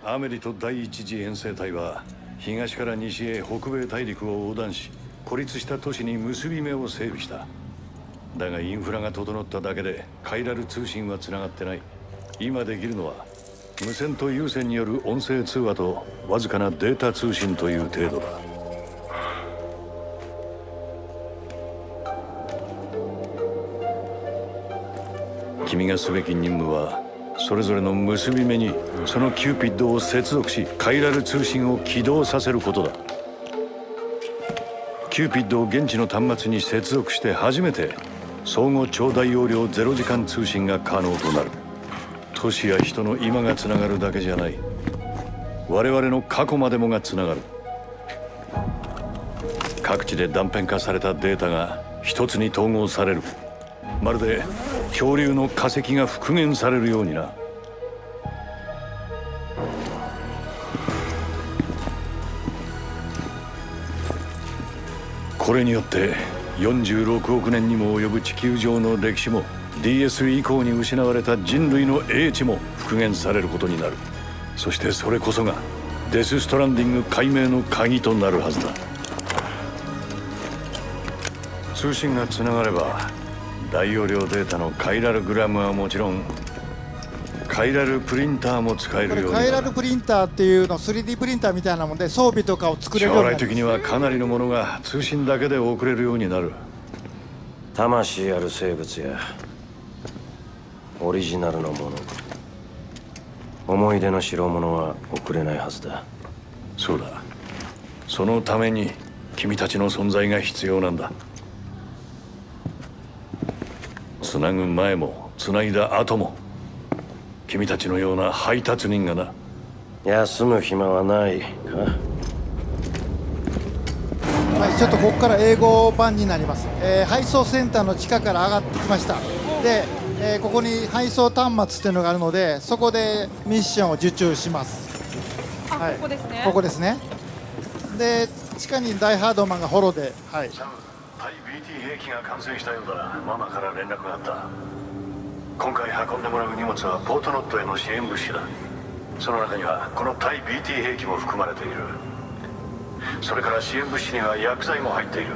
アメリと第一次遠征隊は東から西へ北米大陸を横断し、孤立した都市に結び目を整備した。だがインフラが整っただけでカイラル通信はつながってない。今できるのは無線と有線による音声通話とわずかなデータ通信という程度だ。君がすべき任務はそれぞれの結び目にそのキューピッドを接続し、カイラル通信を起動させることだ。キューピッドを現地の端末に接続して初めて相互超大容量0時間通信が可能となる。都市や人の今がつながるだけじゃない、我々の過去までもがつながる。各地で断片化されたデータが一つに統合される。まるで恐竜の化石が復元されるようにな。これによって46億年にも及ぶ地球上の歴史も DS 以降に失われた人類の英知も復元されることになる。そしてそれこそがデス・ストランディング解明の鍵となるはずだ。通信がつながれば大容量データのカイラルグラムはもちろんカイラルプリンターも使えるようになる。カイラルプリンターっていうの 3D プリンターみたいなもんで装備とかを作れるようになる。将来的にはかなりのものが通信だけで送れるようになる。魂ある生物やオリジナルのもの、思い出の代物は送れないはずだ。そうだ、そのために君たちの存在が必要なんだ。つなぐ前もつないだ後も君たちのような配達人がな。休む暇はないか。はい、ちょっとここから英語版になります。配送センターの地下から上がってきました。で、ここに配送端末っていうのがあるので、そこでミッションを受注します。あ、はい、ここですね。ここですね。で、地下にダイハードマンがホロで、はい。サム、対 BT 兵器が完成したようだ。ママから連絡があった。今回運んでもらう荷物はポートノットへの支援物資だ。その中にはこの対 BT 兵器も含まれている。それから支援物資には薬剤も入っている。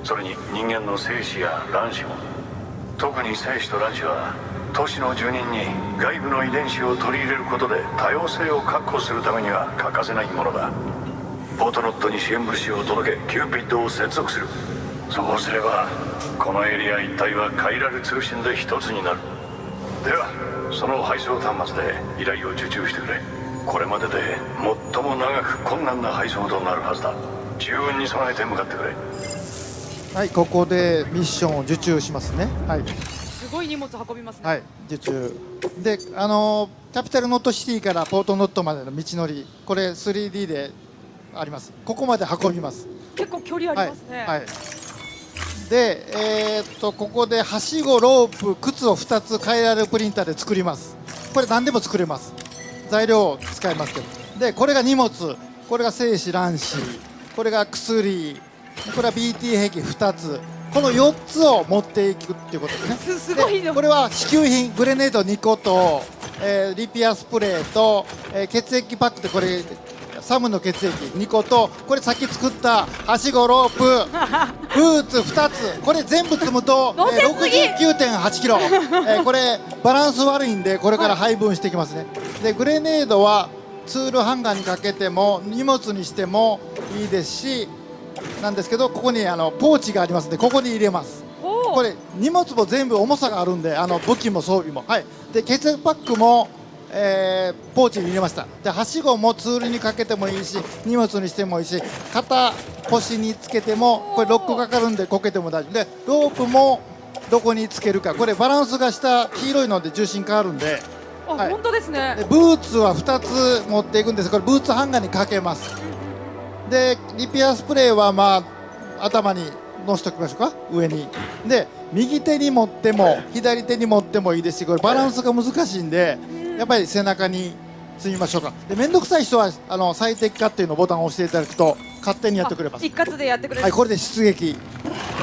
それに人間の精子や卵子も。特に精子と卵子は都市の住人に外部の遺伝子を取り入れることで多様性を確保するためには欠かせないものだ。ポートノットに支援物資を届けキューピッドを接続する。そうすればこのエリア一帯はカイラル通信で一つになる。ではその配送端末で依頼を受注してくれ。これまでで最も長く困難な配送となるはずだ。十分に備えて向かってくれ。はい、ここでミッションを受注しますね。はい。すごい荷物運びますね。はい、受注。で、キャピタルノットシティからポートノットまでの道のり、これ 3D であります。ここまで運びます。結構距離ありますね。はい。はい、で、ここではしご、ロープ、靴を2つカイラルプリンターで作ります。これ何でも作れます。材料を使いますけど。で、これが荷物、これが精子、卵子、これが薬、これは BT 兵器2つ。この4つを持っていくっていうことですね。すごいの。これは支給品、グレネード2個と、リピアスプレーと、血液パックでこれサムの血液2個と、これさっき作ったはしご、ロープ、ブーツ2つ、これ全部積むと、69.8 キロ、これバランス悪いんでこれから配分していきますね。でグレネードはツールハンガーにかけても荷物にしてもいいですしなんですけど、ここにポーチがありますのでここに入れます。これ荷物も全部重さがあるんで武器も装備も、はい、で血液パックもポーチに入れました。ではしごもツールにかけてもいいし荷物にしてもいいし、肩腰につけてもこれロックかかるんでこけても大丈夫で、ロープもどこにつけるか、これバランスが下黄色いので重心変わるんで、はい、本当ですね。でブーツは2つ持っていくんです。これブーツハンガーにかけます。でリピアスプレーは頭に乗せておきましょうか、上に。で右手に持っても左手に持ってもいいですし、これバランスが難しいんでやっぱり背中に積みましょうか。で面倒くさい人は最適化っていうのボタンを押していただくと勝手にやってくれます。一括でやってくれる。はい、これで出撃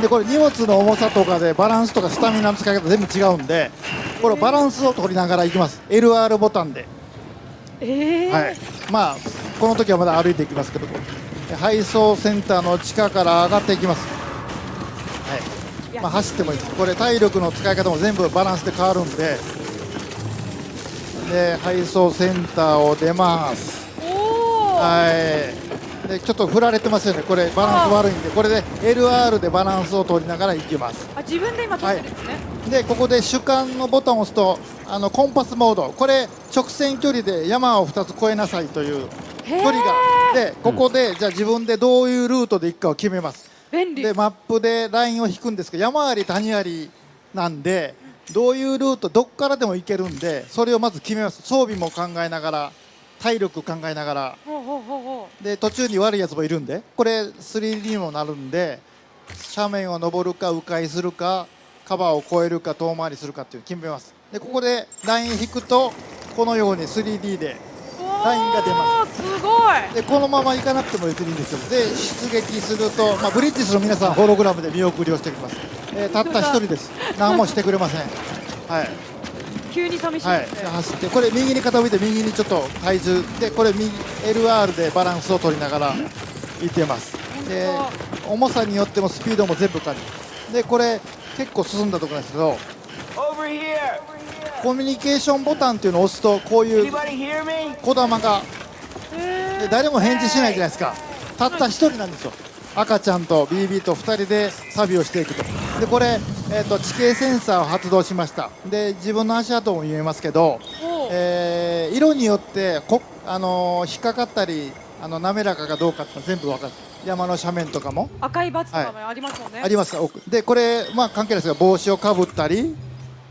で、これ荷物の重さとかでバランスとかスタミナの使い方全部違うんで、これバランスを取りながらいきます。LR ボタンで、はい。まあこの時はまだ歩いていきますけど、配送センターの地下から上がっていきます。はい、まあ、走ってもいいです。これ体力の使い方も全部バランスで変わるんで、で配送センターを出ます。おお。はい、でちょっと振られてますよね。これバランス悪いんで、これで LR でバランスを取りながら行きます。あ、自分で今取ってるんですね。でここで主観のボタンを押すとコンパスモード、これ直線距離で山を2つ越えなさいという距離がで、ここでじゃあ自分でどういうルートで行くかを決めます。便利。でマップでラインを引くんですけど、山あり谷ありなんでどういうルートどっからでも行けるんで、それをまず決めます。装備も考えながら体力考えながら、ほうほうほうほで途中に悪いやつもいるんで、これ 3D にもなるんで、斜面を登るか迂回するかカバーを越えるか遠回りするかっていうのを決めます。でここでライン引くとこのように 3D でう。ラインが出ます。すごい。でこのまま行かなくても別にいいんですよ。で出撃すると、まあ、ブリッジスの皆さんホログラムで見送りをしてきます。たった一人です。何もしてくれません。はい、急に寂しいはい、ですね。走ってこれ右に傾いて右にちょっと体重で、これ右 LR でバランスを取りながら行ってます。で重さによってもスピードも全部感じで、これ結構進んだところなんですけど、 Over here! コミュニケーションボタンっていうのを押すとこういう Anybody hear me? 小玉がで誰も返事しないじゃないですか。たった一人なんですよ。赤ちゃんと BB と2人で旅をしていくと。でこれ、地形センサーを発動しました。で自分の足跡も見えますけど、おう。色によって引っかかったり滑らかかどうかってのは全部分かる。山の斜面とかも赤いバツとかもありますもんね。あります。奥でこれまあ関係ないですが、帽子をかぶったり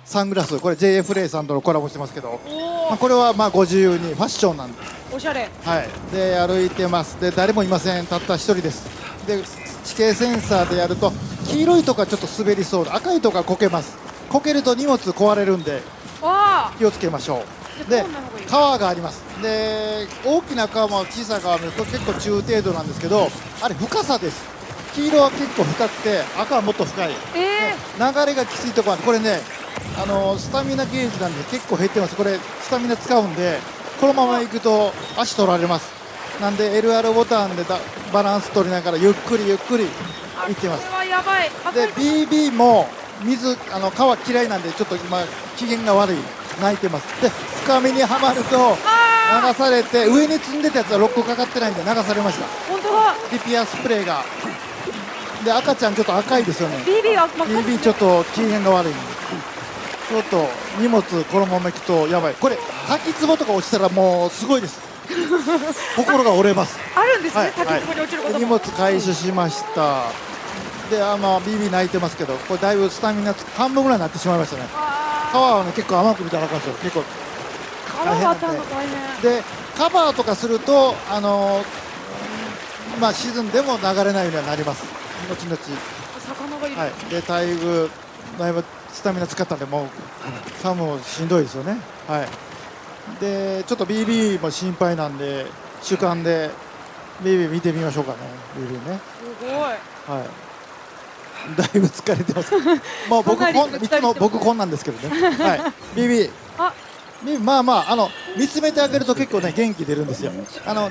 サングラス、これ JF レイさんとのコラボしてますけど、おまあ、これはまあご自由にファッションなんで、お。おしゃれ。はい、で歩いてます。で誰もいません。たった一人です。で地形センサーでやると黄色いとこはちょっと滑りそうで、赤いとこはこけます。こけると荷物壊れるんでわあ。気をつけましょう。ででこんなのがいい川があります。で大きな川も小さな川も見ると結構中程度なんですけど、あれ深さです。黄色は結構深くて赤はもっと深い。流れがきついところなんで、これねスタミナゲージなんで結構減ってます。これスタミナ使うんでこのまま行くと足取られます。なんで LR ボタンでバランス取りながらゆっくりゆっくり行ってます。これはやばい。で BB も川嫌いなんでちょっと今機嫌が悪い、泣いてます。で深みにはまると流されて、上に積んでたやつはロックかかってないんで流されました。本当だ。リピアスプレーがで赤ちゃんちょっと赤いですよね。 BB は真っ赤 BB ちょっと機嫌が悪いんでちょっと荷物このまま行くとやばい。これ滝壺とか落ちたらもうすごいです。心が折れます。あるんですはいね。滝壺に落ちること荷も。物回収しました。でまあ BB 泣いてますけど、これだいぶスタミナ半分ぐらいになってしまいましたね。川はね結構甘く見たらあかんですよ。結構川渡るの大変。でカバーとかするとまあ沈んでも流れないようにはなります。後々。魚がいる。はい。でだいぶスタミナ使ったんでもうサムもしんどいですよね。はい。でちょっと BB も心配なんで主観で BB 見てみましょうかね。BB ね。すごい。はい。だいぶ疲れてます。もう僕かなり疲れてますいつも僕こんなんですけどね。はい。BB。あ、まあまあ見つめてあげると結構ね元気出るんですよ。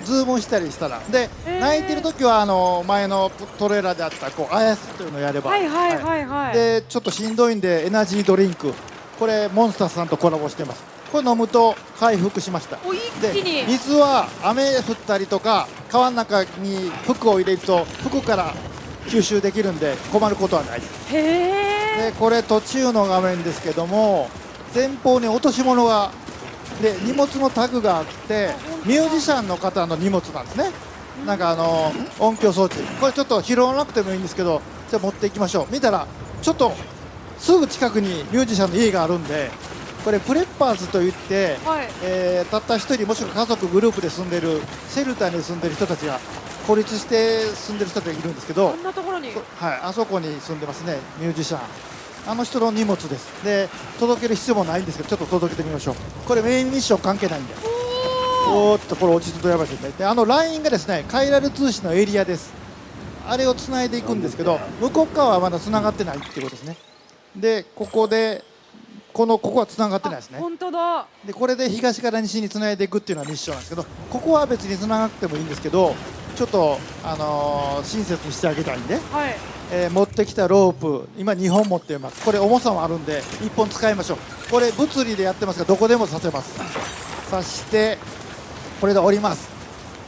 ズームしたりしたらで、泣いてる時は前のトレーラーであったこうあやすというのをやれば、はいはいはいはい。でちょっとしんどいんでエナジードリンク、これモンスターさんとコラボしてます。これ飲むと回復しました。お、一で気に。水は雨降ったりとか川の中に服を入れると服から吸収できるんで困ることはない。へえ。でこれ途中の画面ですけども、前方に落とし物がで荷物のタグがあってミュージシャンの方の荷物なんですね。なんか音響装置、これちょっと拾わなくてもいいんですけど、じゃあ持っていきましょう。見たらちょっとすぐ近くにミュージシャンの家があるんで、これプレッパーズといって、はい。たった一人もしくは家族グループで住んでるシェルターに住んでる人たちが孤立して住んでる人がいるんですけど、こんなところに。はい、あそこに住んでますね、ミュージシャン。あの人の荷物です。で届ける必要もないんですけど、ちょっと届けてみましょう。これメインミッション関係ないんで。おーっとこれ落ち着くとやばいですね。でラインがですねカイラル通信のエリアです。あれをつないでいくんですけど、向こう側はまだつながってないっていうことですね。でここでここはつながってないですね。本当だ。でこれで東から西につないでいくっていうのはミッションなんですけど、ここは別につながなくてもいいんですけど、ちょっと、親切にしてあげたいんで、はい。持ってきたロープ今2本持っています。これ重さもあるんで1本使いましょう。これ物理でやってますがどこでもさせます。さしてこれで降ります。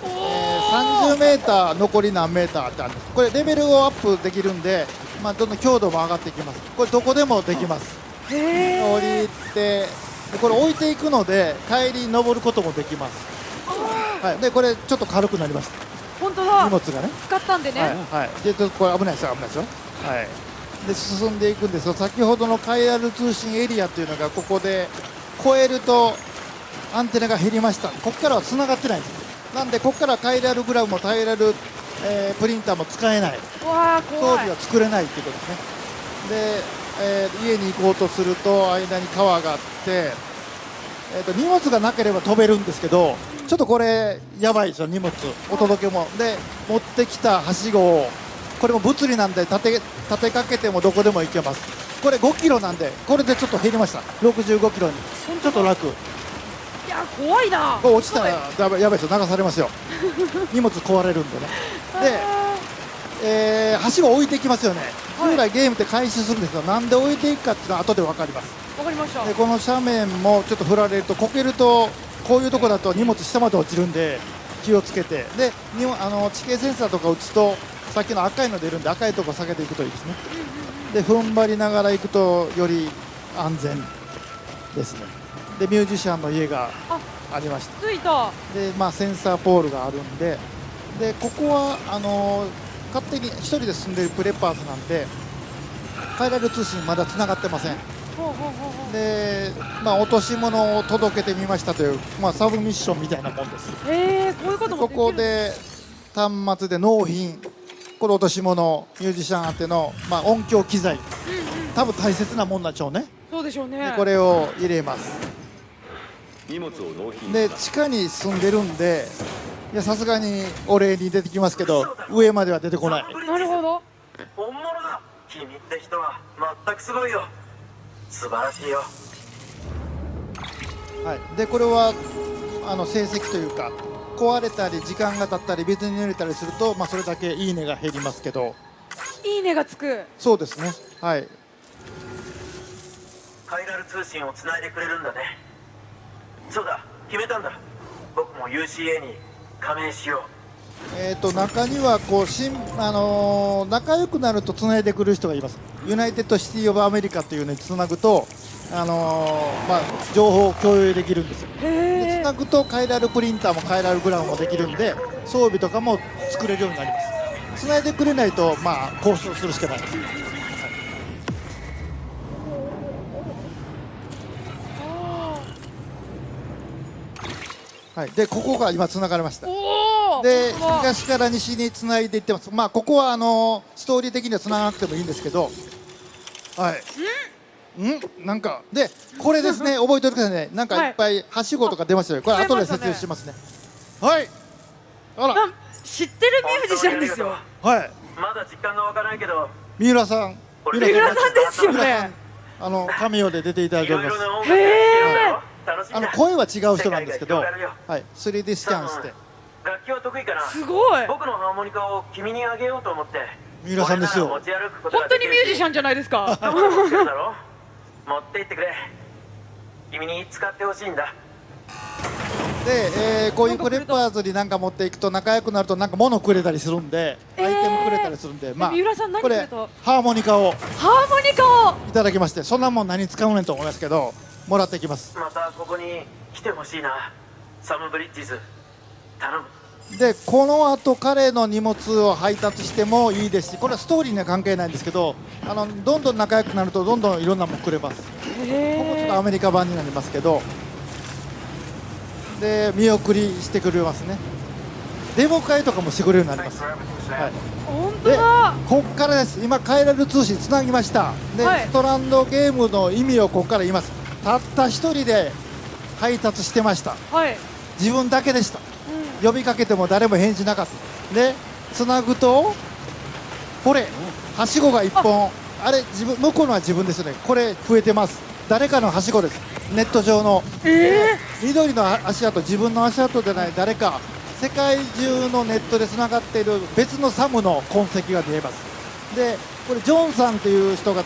30メーター残り何メーターってあるんです。これレベルをアップできるんで、まあ、どんどん強度も上がっていきます。これどこでもできます。へえ。降りてでこれ置いていくので帰り登ることもできます。はい、でこれちょっと軽くなりました。本当だ。荷物がね。使ったんでね。はい、はい、でちょっとこれ危ないですよ、危ないですよ。はい。で進んでいくんですが、先ほどのカイラル通信エリアというのがここで越えるとアンテナが減りました。ここからは繋がってないんです。なんでここからカイラルグラムもカイラル、プリンターも使えない。わあ装怖い。備は作れないっていうことですね。で、家に行こうとすると間に川があって、荷物がなければ飛べるんですけど、ちょっとこれやばいですよ。荷物お届けもで持ってきたはしごをこれも物理なんで立てかけてもどこでも行けます。これ5キロなんでこれでちょっと減りました。65キロにちょっと楽。いや怖いな。これ落ちたらやばいですよ。流されますよ。荷物壊れるんでね。で、はしご置いていきますよね。はい本来ゲームって回収するんですけど、なんで置いていくかっていうのは後で分かります。わかりました。でこの斜面もちょっと振られるとこけるとこういうとこだと荷物下まで落ちるんで気をつけて、で地形センサーとか打つとさっきの赤いの出るんで赤いとこ避けていくといいですね。で踏ん張りながら行くとより安全ですね。でミュージシャンの家がありました。着いた。でまあセンサーポールがあるんで、でここは勝手に1人で住んでるプレッパーズなんでカイラル通信まだつながってません。ほうほうほうほう。で、まあ、落とし物を届けてみましたという、まあ、サブミッションみたいなもんです。へえ、こういうこともこできる。こで端末で納品、これ落とし物、ミュージシャン宛ての、まあ、音響機材、多分大切なもんなんでしょうね。そうでしょうね。でこれを入れます。荷物を納品で地下に住んでるんで、いやさすがにお礼に出てきますけど上までは出てこない。なるほど。本物だ。君って人は全くすごいよ。素晴らしいよ。はい、でこれは成績というか壊れたり時間が経ったり水に濡れたりすると、まあ、それだけいいねが減りますけど。いいねがつく。そうですね。はい。カイラル通信をつないでくれるんだね。そうだ、決めたんだ。僕も UCA に加盟しよう。中にはこう仲良くなるとつないでくる人がいます。ユナイテッドシティ・オブ・アメリカっていうのにつなぐと、まあ、情報を共有できるんですよ。でへえ。つなぐとカイラルプリンターもカイラルグラムもできるんで装備とかも作れるようになります。つないでくれないと、まあ、交渉するしかないです。はい、でここが今つながりました。おお。で本当だ。東から西につないでいってます。まあここはストーリー的にはつながなくてもいいんですけど、はいなんかでこれですね覚えておいてくださいね。なんかいっぱいはしごとか出ましたよ。これ後で説明しますね。はいあら知ってるミュージシャンですよ。はいまだ実感が湧かないけど、三浦さん三浦さんですよね。カミオで出ていただいいております。ろいろな音楽が聴けるんだろ。楽しみだ。声は違う人なんですけど、世界が広がるよ。はい 3D スキャンして楽器は得意かな。すごい。僕のハーモニカを君にあげようと思って。三浦さんですよ。俺なら持ち歩くこと本当にができるしミュージシャンじゃないですか。どこで持ってるだろう。持って行ってくれ。君に使ってほしいんだ。で、こういうプレッパーズになんか持っていくと仲良くなるとなんか物くれたりするんで、アイテムくれたりするんで、まあ三浦さん何これくれたハーモニカをハーモニカを。いただきまして、そんなもん何に使うねんと思いますけどもらってきます。またここに来てほしいな。サム・ブリッジズ頼む。でこの後彼の荷物を配達してもいいですし、これはストーリーには関係ないんですけど、どんどん仲良くなるとどんどんいろんなもんくれます。ここちょっとアメリカ版になりますけど、で見送りしてくれますね。デモ会とかもしてくれるようになります。はい本当でだ。こっからです。今カイラル通信つなぎました。で、はいストランドゲームの意味をここから言います。たった一人で配達してました。はい。自分だけでした。呼びかけても誰も返事なかったでつなぐとほれはしごが1本あれ向こうのは自分ですよね。これ増えてます。誰かのはしごです。ネット上の、緑の足跡、自分の足跡でない誰か、世界中のネットでつながっている別のサムの痕跡が見えます。でこれジョンさんという人が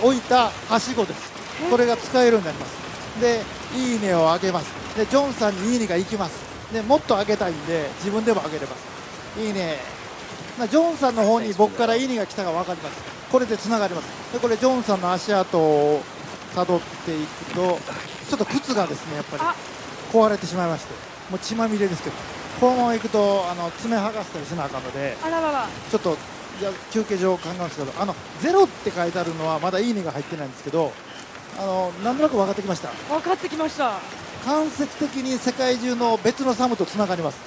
置いたはしごです。これが使えるようになります。でいいねをあげます。でジョンさんにいいねが行きます。でもっとあげたいんで自分でもあげれます。いいね。ジョンさんの方に僕からいいねが来たか分かります。これでつながります。でこれジョンさんの足跡をたどっていくとちょっと靴がですねやっぱり壊れてしまいまして、もう血まみれですけど、このまま行くと爪剥がしたりしなあかんので、あららら。ちょっと休憩所を考えますけど、ゼロって書いてあるのはまだいいねが入ってないんですけど、なんとなく分かってきました。分かってきました。間接的に世界中の別のサムとつながります。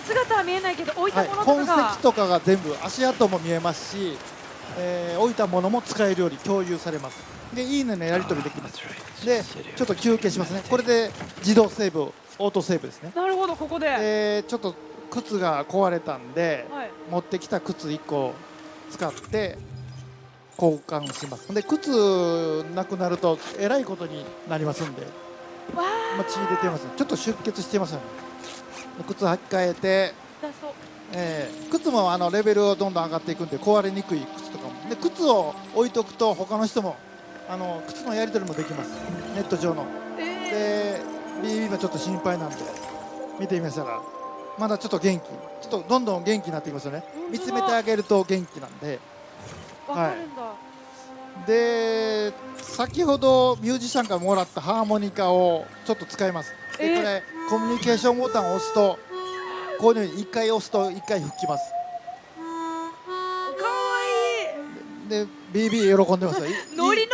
姿は見えないけど置いたものとか痕が跡とかが全部足跡も見えますし、置いたものも使えるように共有されます。でいいねのやり取りできます。でちょっと休憩しますね。これで自動セーブ、オートセーブですね。なるほど、ここで、ちょっと靴が壊れたんで、はい、持ってきた靴1個使って交換します。で靴なくなるとえらいことになりますんで、わー、血出てます。ちょっと出血してますよね。靴履き替えて、痛そう。靴もレベルをどんどん上がっていくんで壊れにくい靴とかも。で靴を置いとくと他の人も靴のやり取りもできます。ネット上の。で BB もちょっと心配なんで見てみましたらまだちょっと元気、ちょっとどんどん元気になってきますよね。見つめてあげると元気なんで。わかるんだ。で先ほどミュージシャンからもらったハーモニカをちょっと使います。でこれコミュニケーションボタンを押すとこういうふうに1回押すと1回吹きます。かわいい。で BB 喜んでますよ。ノリノ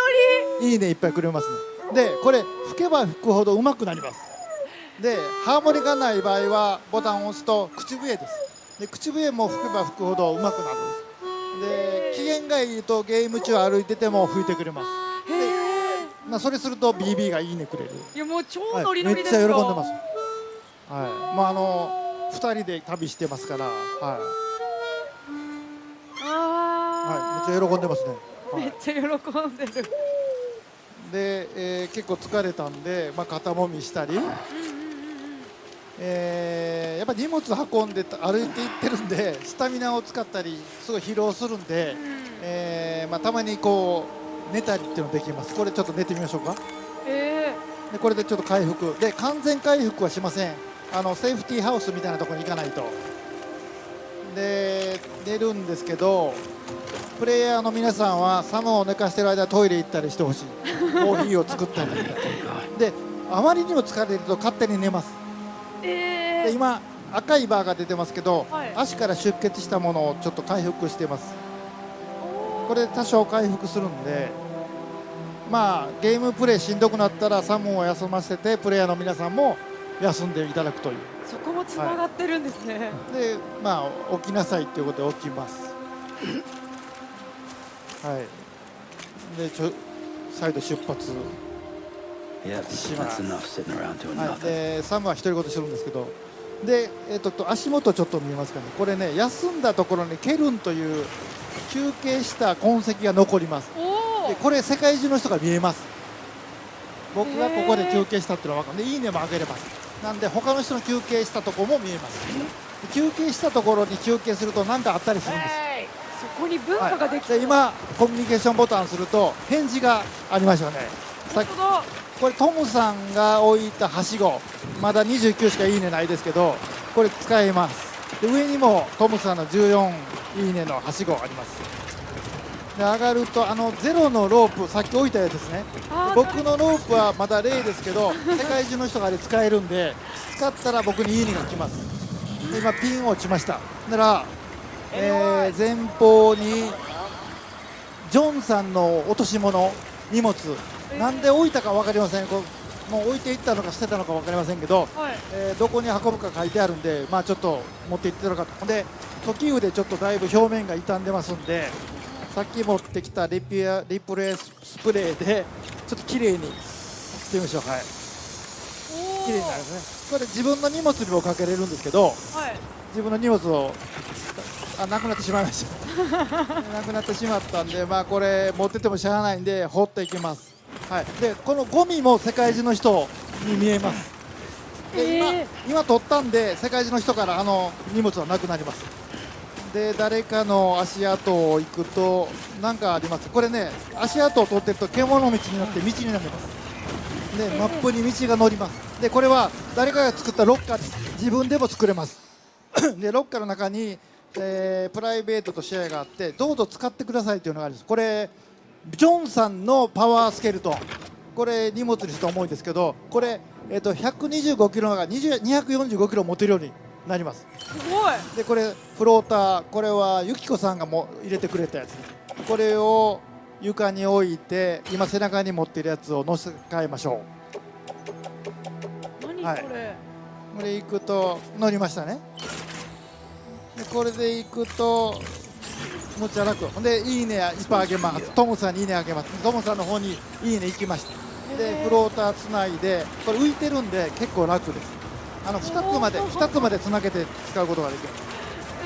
リ。いいねいっぱいくれますね。でこれ吹けば吹くほど上手くなります。でハーモニカない場合はボタンを押すと口笛です。で口笛も吹けば吹くほど上手くなる。で機嫌がいいとゲーム中歩いてても吹いてくれます。でそれすると BB がいいねくれる。いやもう超ノリノリですよ。めっちゃ喜んでます。はい。2人で旅してますから、はい。はい、めっちゃ喜んでますね。はい、めっちゃ喜んでる。で、結構疲れたんで、肩もみしたり、やっぱり荷物運んで歩いていってるんでスタミナを使ったりすごい疲労するんで、たまにこう寝たりっていうのできます。これちょっと寝てみましょうか。でこれでちょっと回復で完全回復はしません。セーフティーハウスみたいなところに行かないと。で寝るんですけど、プレイヤーの皆さんはサムを寝かしてる間トイレ行ったりしてほしい。コーヒーを作ったりであまりにも疲れると勝手に寝ます。で今赤いバーが出てますけど、足から出血したものをちょっと回復してます。これで多少回復するんで、ゲームプレイしんどくなったらサムを休ませてプレイヤーの皆さんも休んでいただくという。そこもつながってるんですね。で起きなさいということで起きます。はい。で再度出発します。はい。でサムは独り言してるんですけど、で足元ちょっと見えますかね。これね休んだところにケルンという休憩した痕跡が残ります。でこれ世界中の人が見えます。僕がここで休憩したっていうのは分かるんでいいねもあげれます。なんで他の人の休憩したところも見えます。休憩したところに休憩すると何かあったりするんです。そこに文化ができて、で今コミュニケーションボタンをすると返事がありましたよね。これトムさんが置いたはしごまだ29しかいいねないですけどこれ使えます。で上にもトムさんの14いいねのはしごあります。で上がるとゼロのロープさっき置いたやつですね。僕のロープはまだ0ですけど世界中の人があれ使えるんで使ったら僕にいいねが来ます。で今ピン落ちました。だから前方にジョンさんの落とし物荷物なんで置いたか分かりません。もう置いていったのか捨てたのか分かりませんけど、どこに運ぶか書いてあるんでちょっと持っていってるかと。で時雨でちょっとだいぶ表面が傷んでますんでさっき持ってきたリプレイスプレーでちょっときれいにしてみましょう。はい、きれいになるんですね。これ自分の荷物にもかけれるんですけど、自分の荷物をなくなってしまいましたなくなってしまったんでこれ持っててもしゃあないんで放っていきます。はい、でこのゴミも世界中の人に見えます。で今取ったんで世界中の人から荷物はなくなります。で誰かの足跡を行くと何かあります。これね足跡を取ってると獣道になって道になります。でマップに道が載ります。でこれは誰かが作ったロッカーです。自分でも作れます。でロッカーの中に、プライベートとシェアがあってどうぞ使ってくださいというのがあるんです。これジョンさんのパワースケルトン、これ荷物にして重いですけど、これ、125キロが245キロ持てるようになります。すごい。でこれフローター、これはユキコさんが入れてくれたやつ、これを床に置いて今背中に持ってるやつを乗せ替えましょ何はいこれ。う。これ行くと乗りましたね。でこれで行くと気持ちは楽。ほんでいいねいっぱいあげます。トムさんにいいねあげます。トムさんの方にいいね行きました。でフローターつないでこれ浮いてるんで結構楽です。2つまでつなげて使うことができます。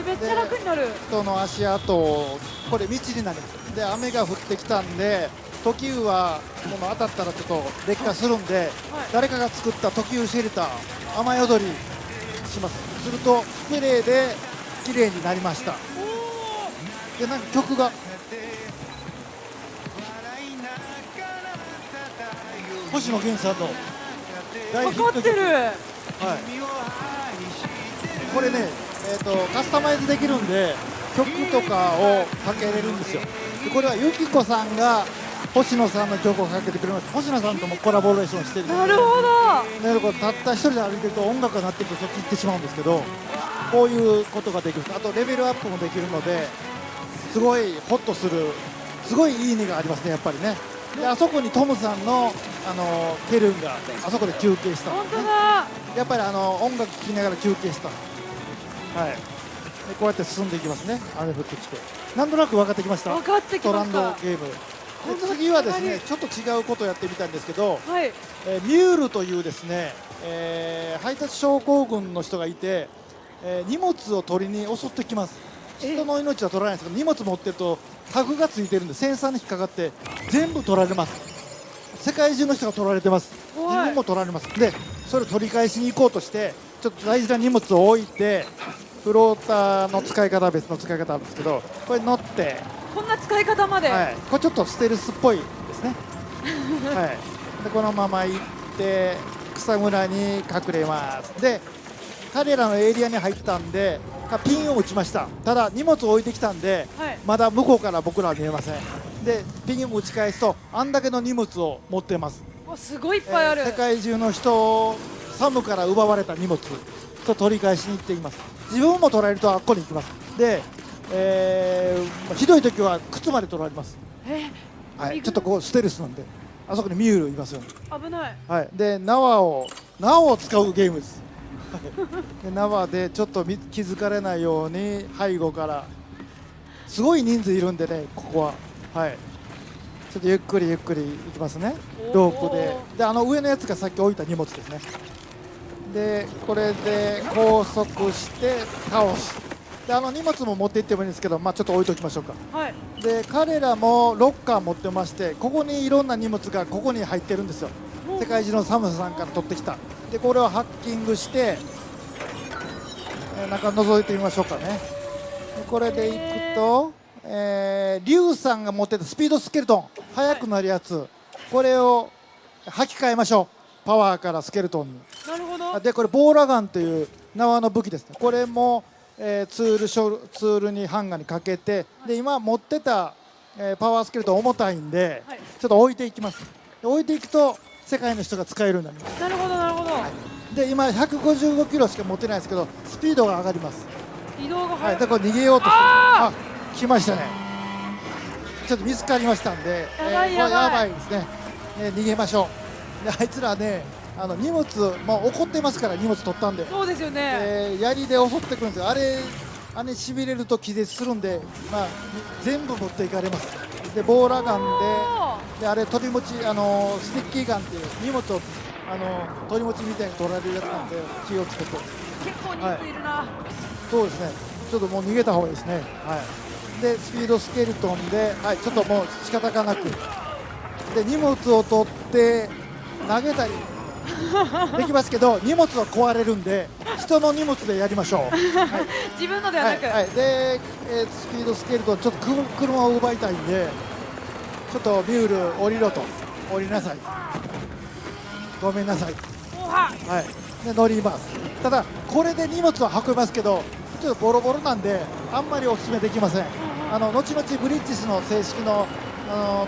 めっちゃ楽になる。人の足跡をこれ道になります。で雨が降ってきたんで時雨はこの当たったらちょっと劣化するんで、誰かが作った時雨シェルター雨宿りします。するとスプレーで綺麗になりました。でなんか曲が星野源さんの大ヒット曲、分かってる。これね、カスタマイズできるんで曲とかをかけれるんですよ。でこれはユキコさんが星野さんの曲をかけてくれます。星野さんともコラボレーションしてるんで、なるほど。ね、これたった一人で歩いてると音楽が鳴ってくるとそっち行ってしまうんですけど、こういうことができる。あとレベルアップもできるのですごいホッとする、すごいいいねがありますねやっぱりね。であそこにトムさんの、ケルンがあそこで休憩したん本ですね。当だ。やっぱり音楽聴きながら休憩した。はい。でこうやって進んでいきますね。雨降ってきて。なんとなく分かってきました。分かってきましたトランドゲーム。で次はですね、ちょっと違うことをやってみたんですけど、はい。ミュールというですね、配達症候群の人がいて、荷物を取りに襲ってきます。人の命は取らないんですけど、荷物持ってるとタグがついてるんでセンサーに引っかかって全部取られます。世界中の人が取られてます。自分も取られます。でそれを取り返しに行こうとしてちょっと大事な荷物を置いて、フローターの使い方は別の使い方なんですけど、これ乗って、こんな使い方まで。はい、これちょっとステルスっぽいですね。はい、でこのまま行って草むらに隠れます。で彼らのエリアに入ったんでピンを打ちました。ただ荷物を置いてきたんで、はい、まだ向こうから僕らは見えません。でピンを打ち返すとあんだけの荷物を持ってます。すごいいっぱいある。世界中の人、サムから奪われた荷物と取り返しに行っています。自分も取られるとあっこに行きます。で、ひどい時は靴まで取られます。はい、ちょっとこうステルスなんで、あそこにミュールいますよね。危ない。はい、で縄を使うゲームです。で縄でちょっと気づかれないように背後からすごい人数いるんでね、ここは。はい、ちょっとゆっくりいきますね。ロープで上のやつがさっき置いた荷物ですね。でこれで拘束して倒す。で荷物も持って行ってもいいんですけど、ちょっと置いときましょうか。はい、で彼らもロッカー持ってまして、ここにいろんな荷物がここに入ってるんですよ。世界中のサムさんから取ってきた。でこれをハッキングして中覗いてみましょうかね。でこれでいくと、リュウさんが持ってたスピードスケルトン、速くなるやつ、これを履き替えましょう。パワーからスケルトンに。なるほど。でこれボーラガンという縄の武器ですね。これも、ツールにハンガーにかけて、で今持ってた、パワースケルトン重たいんで、はい、ちょっと置いていきます。で置いていくと世界の人が使えるようになります。なるほどなるほど。で今155キロしか持ってないですけど、スピードが上がります。移動がはい、速い。でこれ逃げようとして来ましたね。ちょっと見つかりましたんで、やばいやばいやばいですね。逃げましょう。であいつらね、荷物、怒ってますから、荷物取ったんで、そうですよね。槍で襲ってくるんですよ。あれしびれると気絶するんで、全部持っていかれます。でボーラガンであれ取り持ち、スティッキーガンっていう荷物を取り持ちみたいに取られるやつなんで気をつけて。結構人数いるな。そうですね、ちょっともう逃げた方がいいですね。はい、でスピードスケルトンで、はい、ちょっともう仕方がなくで荷物を取って投げたりできますけど、荷物は壊れるんで人の荷物でやりましょう。はい自分のではなく、はい、で、スピードスケルトンちょっと車を奪いたいんで、ちょっとミュール降りろと、降りなさい、ごめんなさい、おははい、で乗ります。ただこれで荷物は運びますけど、ちょっとボロボロなんであんまりお勧めできません。後々ブリッジスの正式の、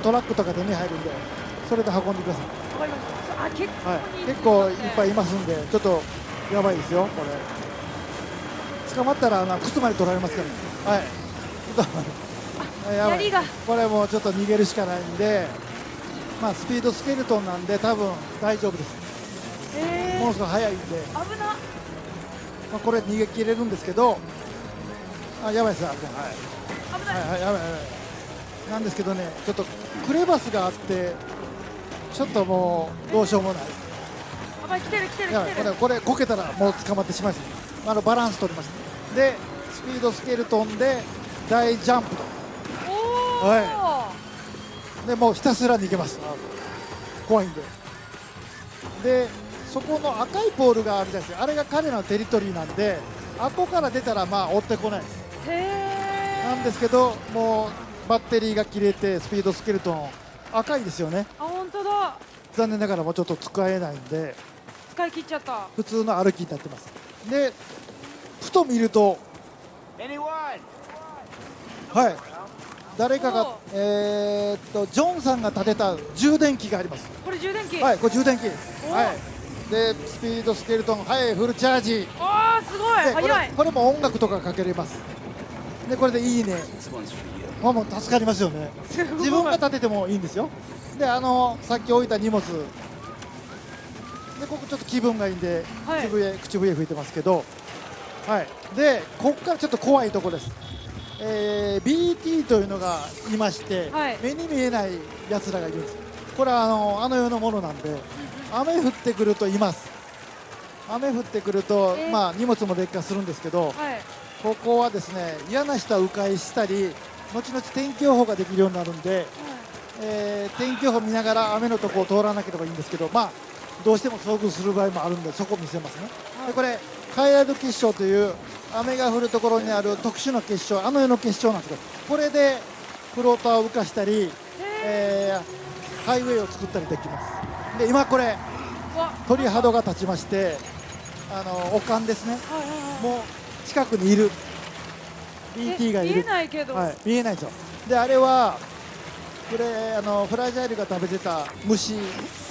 トラックとか手に入るんで、それで運んでください。わかりました。あ、結構はい、に結構いっぱいいますんで、ちょっとやばいですよ、これ。捕まったら靴まで取られますからね。はい。ちょっとやばい。槍がこれもうちょっと逃げるしかないんで、まあスピードスケルトンなんで多分大丈夫です。ものすごく速いんで、危な。まあこれ逃げ切れるんですけど、やばいですよ、はい。危ない。はいはい、やばいやばい。なんですけどね、ちょっとクレバスがあって、ちょっともうどうしようもない。あばい、来てる来てるいや来てる。これこけたらもう捕まってしまいます。バランス取ります。でスピードスケルトンで大ジャンプと、おお、はでもうひたすら逃げます。怖いんで。でそこの赤いポールがあるじゃないですか、あれが彼らのテリトリーなんで、あこから出たらまあ追ってこないです。へえ。なんですけど、もうバッテリーが切れてスピードスケルトン赤いですよね。あ、本当だ。残念ながらもうちょっと使えないんで使い切っちゃった。普通の歩きになってます。でふと見ると、 Anyone? はい、誰かがお、ジョンさんが建てた充電器があります。これ充電器。はい、これ充電器。おはい。でスピードスケルトン、はい、フルチャージ。あー、すごいでこれ早い。これも音楽とかかけれます。でこれでいいね。もう助かりますよね。すごい自分が立ててもいいんですよ。でさっき置いた荷物で、ここちょっと気分がいいんで、はい口笛吹いてますけど、はい。でここからちょっと怖いところです。BT というのがいまして、はい目に見えないやつらがいるんです。これは世のものなんで、雨降ってくるといます。雨降ってくると、まあ荷物も劣化するんですけど、はい。ここはですね、嫌な人は迂回したり、後々天気予報ができるようになるんで、天気予報見ながら雨のとこを通らなければいいんですけど、まあどうしても遭遇する場合もあるんで、そこを見せますね。でこれカイライド結晶という雨が降るところにある特殊な結晶、世の結晶なんですけど、これでフローターを浮かしたり、ハイウェイを作ったりできます。で今これわ、鳥肌が立ちまして、おかんですね、はいはいはい。もう近くにいる BT がいる。見えないけど。はい、見えないんですよ。であれはこれフラジャイルが食べてた虫、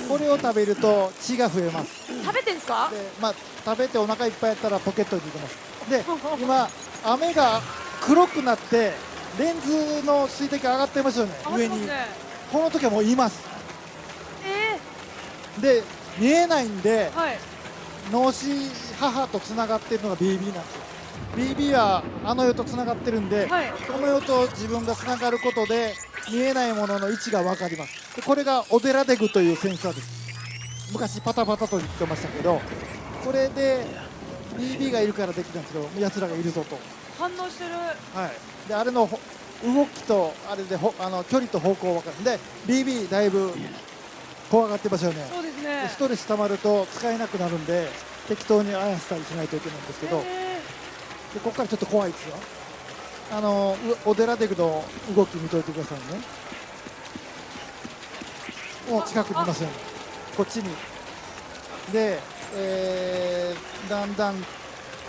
これを食べると血が増えます。食べてんすか？で、まあ、食べてお腹いっぱいやったらポケットに入れます。で今雨が黒くなってレンズの水滴上がってますよね、上に。上に。この時はもういます。えで見えないんで、ー、はい。脳死母とつながっているのが BB なんですよ。BB は世とつながってるんで、はいこの世と自分がつながることで見えないものの位置が分かります。でこれがオデラデグというセンサーです。昔パタパタと言ってましたけど、これで BB がいるからできたんですけど、奴らがいるぞと。反応してる。はい、であれの動きとあれで距離と方向分かるんで、 BB だいぶ怖がってますよね。そうですでね。ストレス溜まると使えなくなるんで、適当にあやしたりしないといけないんですけど、でここからちょっと怖いですよ。オデラデグの動き見といてくださいね。もう近くにいますよね、こっちに。で、だんだん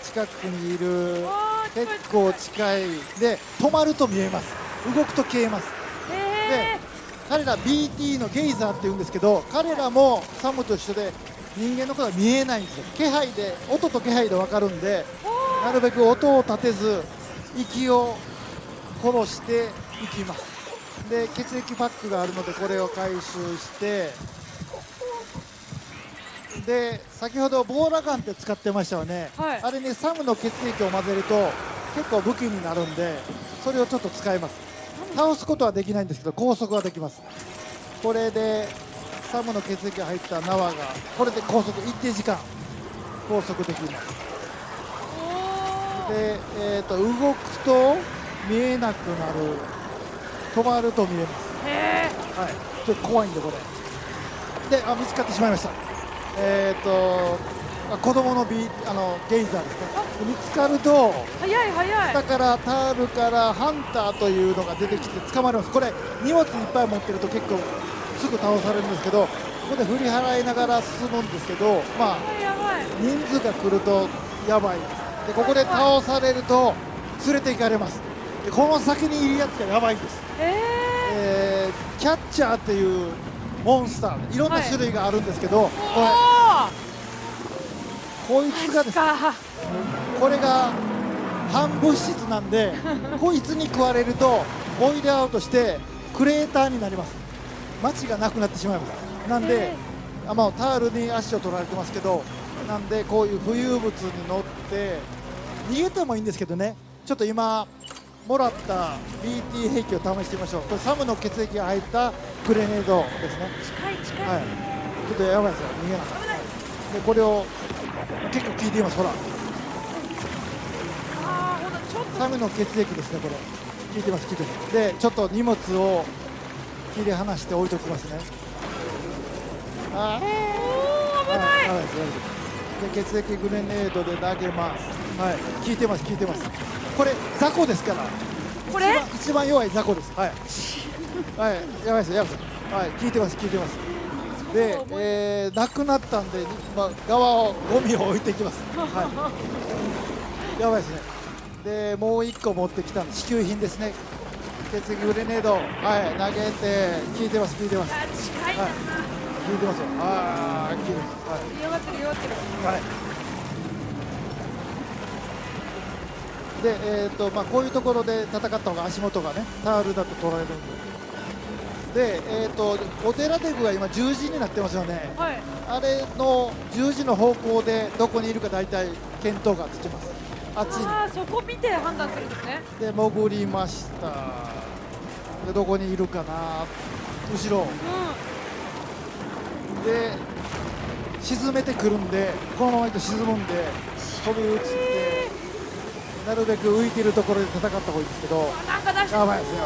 近くにいる、あー、結構近い。で止まると見えます、動くと消えます。え彼ら BT のゲイザーっていうんですけど、彼らもサムと一緒で人間のことは見えないんですよ。気配で、音と気配で分かるんで、なるべく音を立てず息を殺していきます。で血液パックがあるのでこれを回収して、で先ほどボーラガンって使ってましたよね、はいあれにサムの血液を混ぜると結構武器になるんで、それをちょっと使います。倒すことはできないんですけど拘束はできます。これでサムの血液が入った縄がこれで拘束、一定時間拘束できます。おー。で、動くと見えなくなる、止まると見えます。へはい、ちょっと怖いんでこれで見つかってしまいました。子供のゲイザーですね。見つかると早い早い。下からタールからハンターというのが出てきて捕まります。これ荷物いっぱい持ってると結構すぐ倒されるんですけど、ここで振り払いながら進むんですけど、まあやばい。人数が来るとやばいです。でここで倒されると連れて行かれます。でこの先にいるやつがやばいんです。キャッチャーっていうモンスター、いろんな種類があるんですけど、こいつがですね、これが反物質なんでこいつに食われるとボイルアウトしてクレーターになります。街がなくなってしまいます。なんで、タールに足を取られてますけど、なんでこういう浮遊物に乗って逃げてもいいんですけどね、ちょっと今もらった BT 兵器を試してみましょう。これサムの血液が入ったグレネードですね。近い近い。はい、ちょっとやばいですよ、逃げなかった。でこれを結構効いています。ほらほらちょっと。サムの血液ですね。これ効いてます、効いてます。でちょっと荷物を切り離して置いておきますね。危ない。はい、で血液グレネードで投げます。はい、効いてます、効いてます。これ雑魚ですから、これ一番弱い雑魚です。はいはい、やばいです、やばいです。はい、効いてます、効いてます。で、なくなったんで、側をゴミを置いていきます。はい、やばいですね。でもう1個持ってきたの支給品ですね。血液グレネード、はい、投げて効いてます、効いてます。近いな。効いてますよ。ああ、効いてます。はい、弱ってる弱ってる。はい。で、こういうところで戦った方が足元がね、タールだと取られるんで。で、お寺デブが今十字になってますよね。はい。あれの十字の方向でどこにいるか大体見当がつきます。あっちに。そこ見て判断するんですね。で潜りました。でどこにいるかな。後ろ。で沈めてくるんで、このままいくと沈むんで飛び移って、なるべく浮いてるところで戦った方がいいんですけど、なんか出してやばいですね。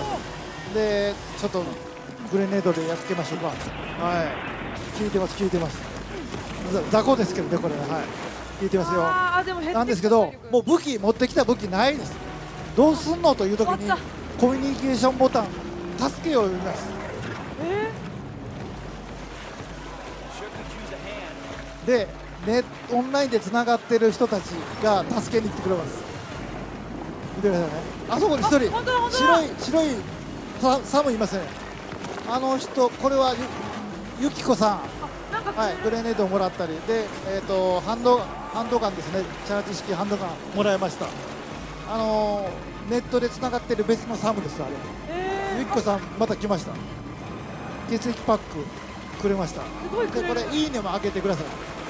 でちょっとグレネードでやっつけましょうか。はい、効いてます、効いてます。雑魚ですけどね、これ。はい、効いてますよ。でも減ってきたなんですけど、もう武器持ってきた武器ないです。どうすんのという時に終わっコミュニケーションボタン助けを呼びます。でオンラインでつながってる人たちが助けに来てくれます。見てくださいね。あそこに一人本当だ本当だ白いサムいますね。あの人、これはユキコさん。なんかはい、グレネードをもらったりで、ハンドガンですね。チャージ式ハンドガンもらいました。ネットでつながってる別のサムです。あれユキコさんまた来ました。血液パックくれました。ごいくれるでこれいいねも開けてください。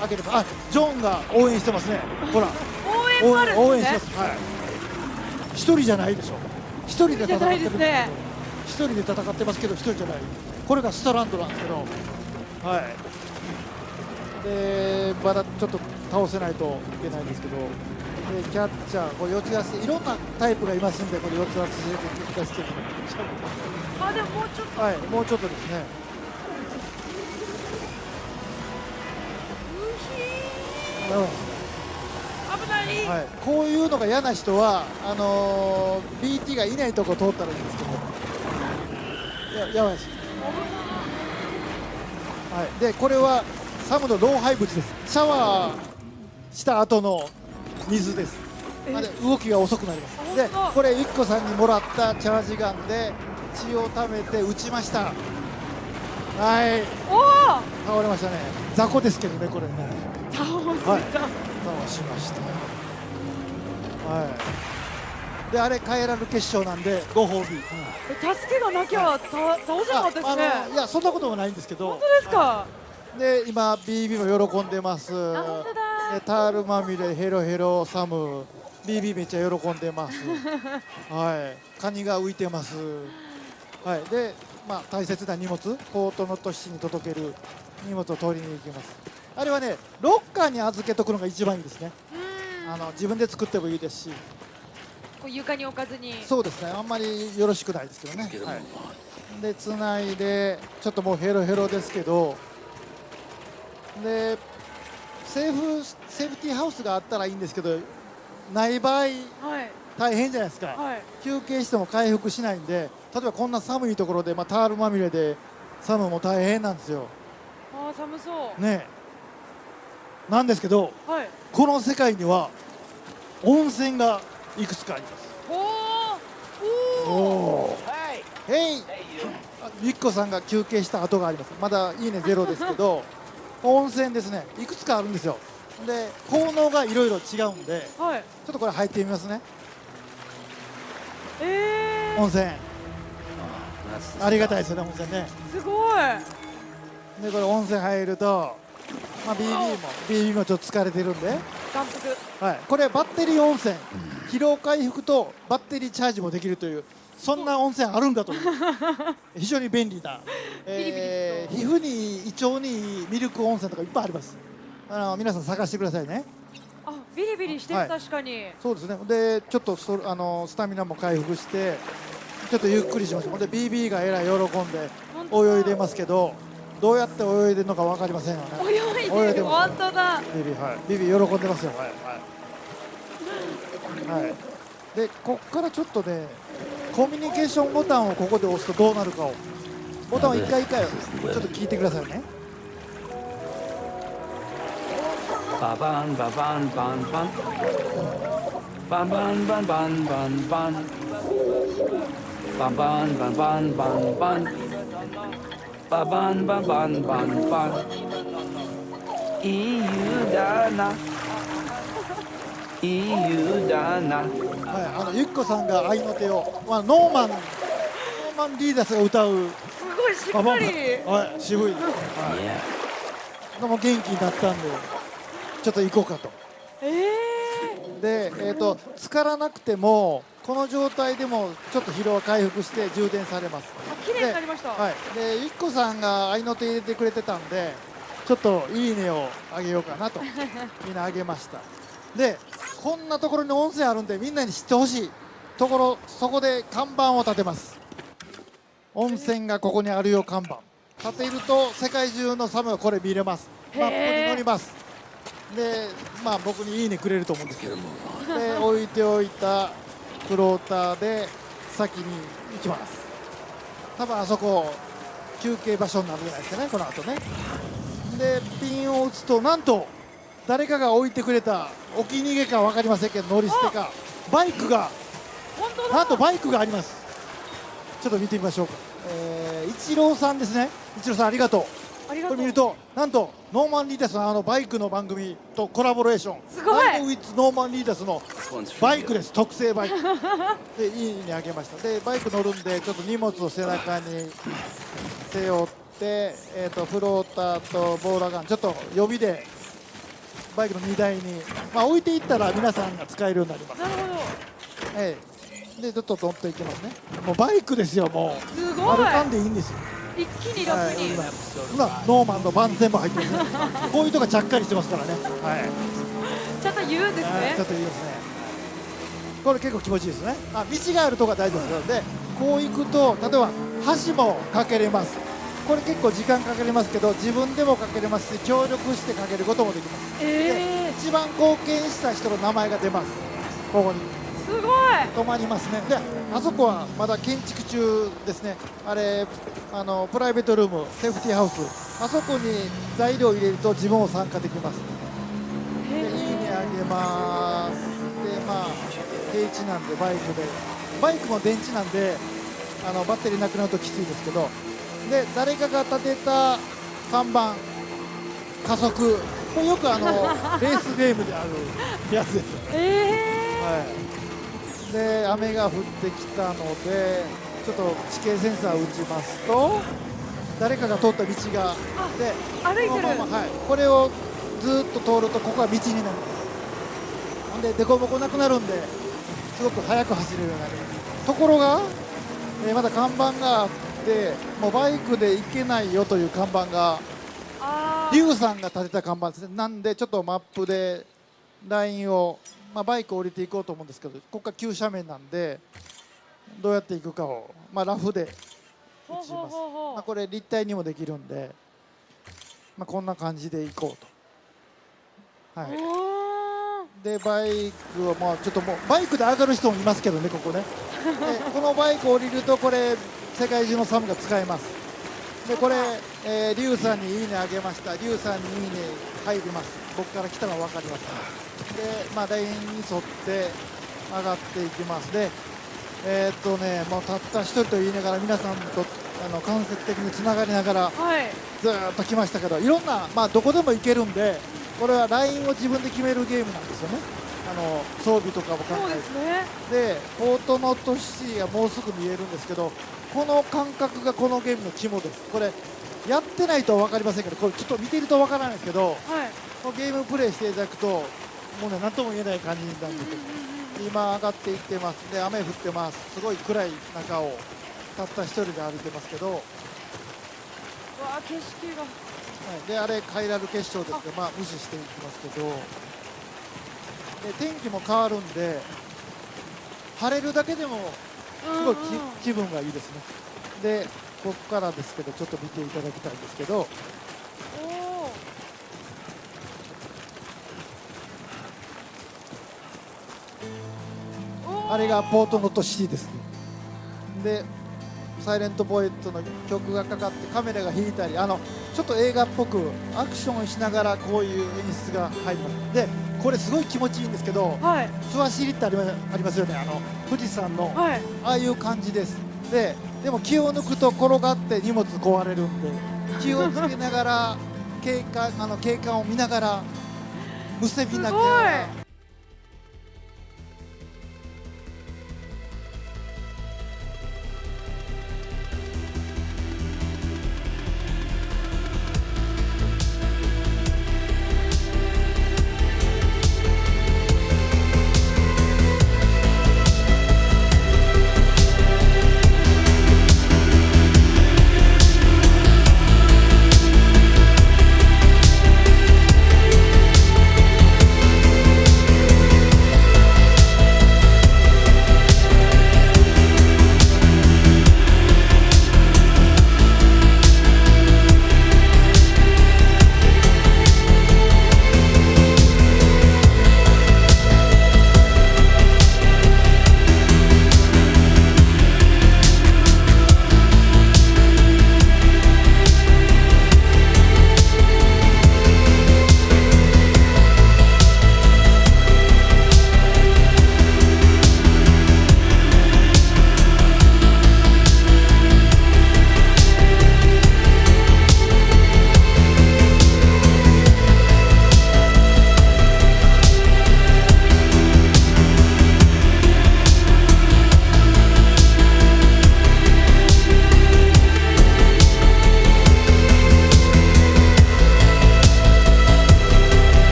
開けてます。ジョンが応援してますね。ほら応援もあるんですね。応援してます。はい、一人じゃないでしょ。一人で戦ってるんですけど、一人で戦ってますけど、一人じゃない。これがスタランドなんですけど、はい。でまだちょっと倒せないといけないんですけど、でキャッチャー、これ四つ足いろんなタイプがいますんで、これ四つ足でしてでももうちょっと。はい、もうちょっとですね。危ない。はい、こういうのが嫌な人はBT がいないとこ通ったらいいんですけど、やばいです。はい、でこれはサムの老廃物です。シャワーした後の水です。あれ動きが遅くなります。でこれユキコさんにもらったチャージガンで血をためて撃ちました。はい、倒れましたね。雑魚ですけどね、これね。倒はい、倒しました。はい。であれ変えられる決勝なんでご褒美。助けがなきゃ倒せなかったですね。いやそんなこともないんですけど。本当ですか。で今 BB も喜んでます。本当だ。でタールまみれヘロヘロサム BB めっちゃ喜んでます。はい。カニが浮いてます。はい。で大切な荷物、ポートの都市に届ける荷物を取りに行きます。あれはね、ロッカーに預けとくのが一番いいですね。自分で作ってもいいですし、こう床に置かずに。そうですね、あんまりよろしくないですけどね。はい、でつないでちょっともうヘロヘロですけど、でセーフティーハウスがあったらいいんですけど、ない場合はい大変じゃないですか、はい。休憩しても回復しないんで、例えばこんな寒いところで、タールまみれで寒むも大変なんですよああ寒そう。ねえ。なんですけど、はい。この世界には温泉がいくつかあります。おお。へい、ゆっこさんが休憩した跡があります。まだいいねゼロですけど温泉ですね、いくつかあるんですよ。で効能がいろいろ違うんで、はい。ちょっとこれ入ってみますね。ー、温泉ありがたいですよね、温泉ね。すごい。でこれ温泉入ると、BB もちょっと疲れてるんで、眼福。はい、これバッテリー温泉、疲労回復とバッテリーチャージもできるという、そんな温泉あるんかという非常に便利な、皮膚に胃腸にいいミルク温泉とかいっぱいあります。皆さん探してくださいね。あ、ビリビリしてる、はい確かに。そうですね。でちょっとスタミナも回復してちょっとゆっくりしましょう。で BB がえらい喜んで泳いでますけど、どうやって泳いでるのか分かりませんよね。泳いでる。ます本当だ。ビビ喜んでますよ。はい。でこっからちょっとね、コミュニケーションボタンをここで押すとどうなるかを、ボタンを一回ちょっと聞いてくださいね。ババンババンバンバンバンバンバンバンバンバンバンバンバンバンバンバンババンバンバンバンバン、いい湯だないい湯だな。はい、ゆっこさんが合いの手を、ノーマンリーダースが歌うすごいしっかり。はい、渋いです。でも元気になったんでちょっと行こうかと。で、浸からなくてもこの状態でもちょっと疲労は回復して充電されます。綺麗になりました。はい、でゆっこさんが合いの手入れてくれてたんで、ちょっといいねをあげようかなとみんなあげました。でこんなところに温泉あるんで、みんなに知ってほしいところ、そこで看板を立てます。温泉がここにあるよ看板立てると世界中のサメがこれ見れます。マップに載ります。で僕にいいねくれると思うんですけども、で置いておいたフローターで先に行きます。多分あそこ休憩場所になるじゃないですかね、この後ね。でピンを打つと、なんと誰かが置いてくれた、お気に入りか分かりませんけど乗り捨てかバイクが、本当だ。なんとバイクがあります。ちょっと見てみましょうか。イチローさんですね。イチローさんありがとう。ありがとう。これ見ると、なんとノーマンリーダースのバイクの番組とコラボレーション、すごい。ライブウィッツノーマンリーダースのバイクです。特製バイクでいいねあげました。でバイク乗るんでちょっと荷物を背中に背負って、フローターとボーラーガンちょっと予備でバイクの荷台に、置いていったら皆さんが使えるようになります。なるほど。でちょっと乗っていきますね。もうバイクですよ。もうすごい。歩かんでいいんですよ。一気に楽に。今ノーマンの番線も入ってますね。こういうとこちゃっかりしてますからね。ちゃんと言うんですね。ちょっといいですね。これ結構気持ちいいですね。道があるとこは大丈夫ですので、こう行くと例えば橋も架けれます。これ結構時間かかりますけど、自分でもかけれますし、協力してかけることもできます。で一番貢献した人の名前が出ます。ここにすごい。止まりますね。であそこはまだ建築中ですね。あれプライベートルーム、セーフティーハウス、あそこに材料を入れると自分も参加できます。でいいねあげます。で平地なんでバイクも電池なんでバッテリーなくなるときついですけど、で誰かが立てた看板、加速、これよくレースゲームであるやつですよね。で雨が降ってきたのでちょっと地形センサーを打ちますと、誰かが通った道がで歩いてる。これをずっと通るとここが道になります。ほんで凸凹なくなるんで、すごく速く走れるようになります。ところが、まだ看板があって、もうバイクで行けないよという看板が、リュウさんが立てた看板ですね。なんでちょっとマップでラインを、バイク降りていこうと思うんですけど、ここが急斜面なんでどうやって行くかを、ラフでほうほう打ちます。ほうほうこれ立体にもできるんで、こんな感じでいこうと。はい。おでバイクはちょっともうバイクで上がる人もいますけどね、ここね。でこのバイク降りるとこれ世界中のサムが使えます。でこれ、リュウさんにいいねあげました。リュウさんにいいね入ります。僕から来たの分かります。でラインに沿って上がっていきます。でもうたった一人と言いながら皆さんと間接的につながりながらーはいずーっと来ましたけど、いろんな、どこでも行けるんで、これはラインを自分で決めるゲームなんですよね。装備とかも考そうえですねて。でフォートノットシティがもうすぐ見えるんですけど、この感覚がこのゲームの肝です。これやってないと分かりませんけど、これちょっと見ていると分からないんですけど、はいこのゲームプレイしていただくともうね、何とも言えない感じになってて、今上がっていってます。で雨降ってます。すごい暗い中をたった一人で歩いてますけど、わあ景色がであれカイラル結晶ですけど、無視していきますけど、で天気も変わるんで晴れるだけでもすごい気分がいいですね。でここからですけどちょっと見ていただきたいんですけど、おおあれがポートノットシティですね。でサイレントボイトの曲がかかってカメラが引いたり、ちょっと映画っぽくアクションしながらこういう演出が入ります。でこれすごい気持ちいいんですけど、はい諏訪尻ってありますよね、富士山の、はいああいう感じです。でも気を抜くと転がって荷物壊れるんで、気をつけながら景観を見ながらむせびなきすごいゃ。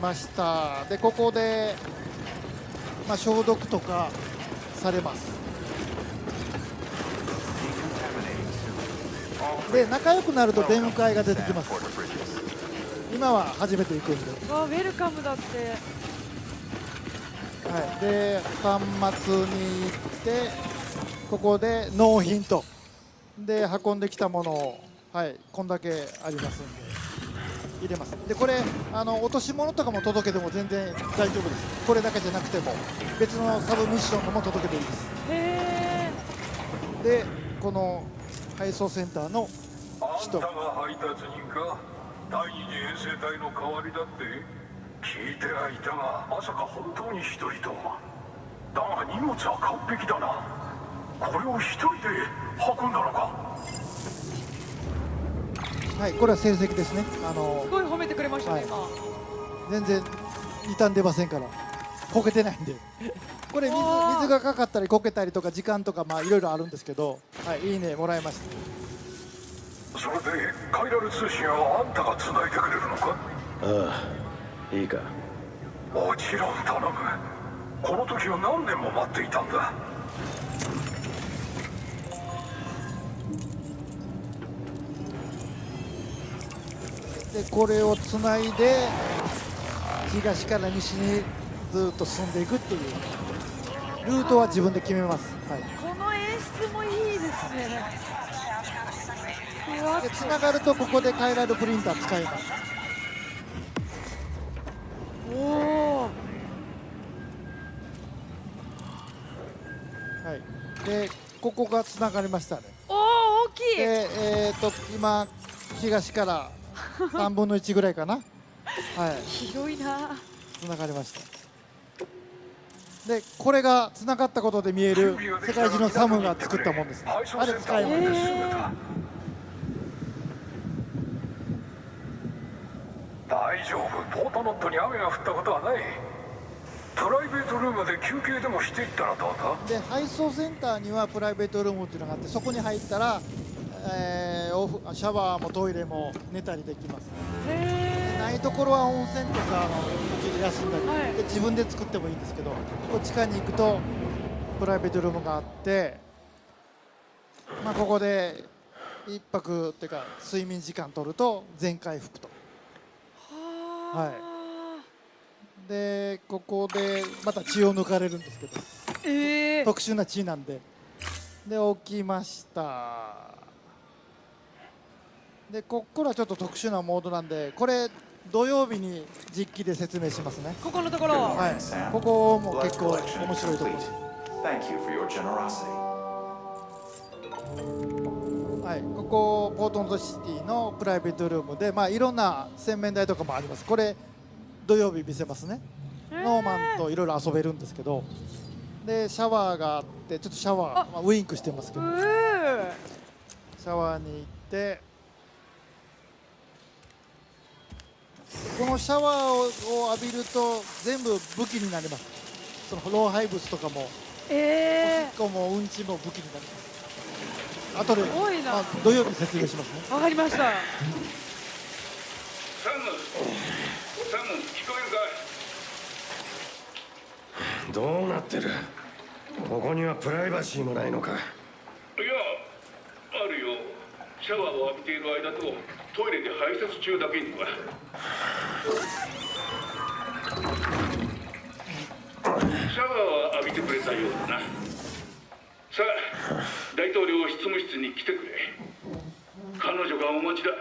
ました。でここで、消毒とかされます。で仲良くなると出迎えが出てきます。今は初めて行くんで、わあウェルカムだって。で端末に行ってここで納品とで運んできたものを、こんだけありますんで入れます。でこれ落とし物とかも届けても全然大丈夫です。これだけじゃなくても別のサブミッションのも届けていいです。へえ。でこの配送センターの人、が配達人か。第二次遠征隊の代わりだって聞いてはいたが、まさか本当に一人とは。だが荷物は完璧だな。これを一人で運んだのか。はい、これは成績ですね。すごい褒めてくれましたね、今。全然傷んでませんから、こけてないんでこれ水がかかったりこけたりとか時間とかまあいろいろあるんですけど、はい、いいねもらいました。それでカイラル通信はあんたが繋いでくれるのか。ああ、いいか。もちろん頼む。この時を何年も待っていたんだ。でこれをつないで東から西にずっと進んでいくっていうルートは自分で決めます。はい、この演出もいいですね。ふわっでつながるとここでカイラルプリンター使います。おお。はい、でここがつながりましたね。おお、大きい。で今東から3分の1ぐらいかな。はい、広いな。つながりました。でこれがつながったことで見える世界中のサムが作ったもんです。あれ使います。大丈夫。ポートノットに雨が降ったことはない。プライベートルームで休憩でもしていったらどうだ。で配送センターにはプライベートルームっていうのがあって、そこに入ったら、シャワーもトイレも寝たりできます。でないところは温泉とか途中で休んだり、はい、で自分で作ってもいいんですけど、ここ地下に行くとプライベートルームがあって、まあ、ここで1泊っていうか睡眠時間取ると全回復と。はい、でここでまた血を抜かれるんですけど、特殊な血なんで。で起きました。でここからちょっと特殊なモードなんで、これ土曜日に実機で説明しますね。ここのところ。はい、ここも結構面白いところ。はい、ここポートンズシティのプライベートルームで、まあいろんな洗面台とかもあります。これ土曜日見せますね。ノーマンといろいろ遊べるんですけど、でシャワーがあって、ちょっとシャワー、まあ、ウインクしてますけど、シャワーに行って、このシャワーを浴びると全部武器になります。その老廃物とかも、おしっこもうんちも武器になります。後で、まあ、土曜日説明しますね。わかりました。サム、聞こえるかい。どうなってる。ここにはプライバシーもないのか。いや、あるよ。シャワーを浴びている間とトイレで排泄中だけには。シャワーは浴びてくれたようだな。さあ、大統領執務室に来てくれ。彼女がお待ちだ。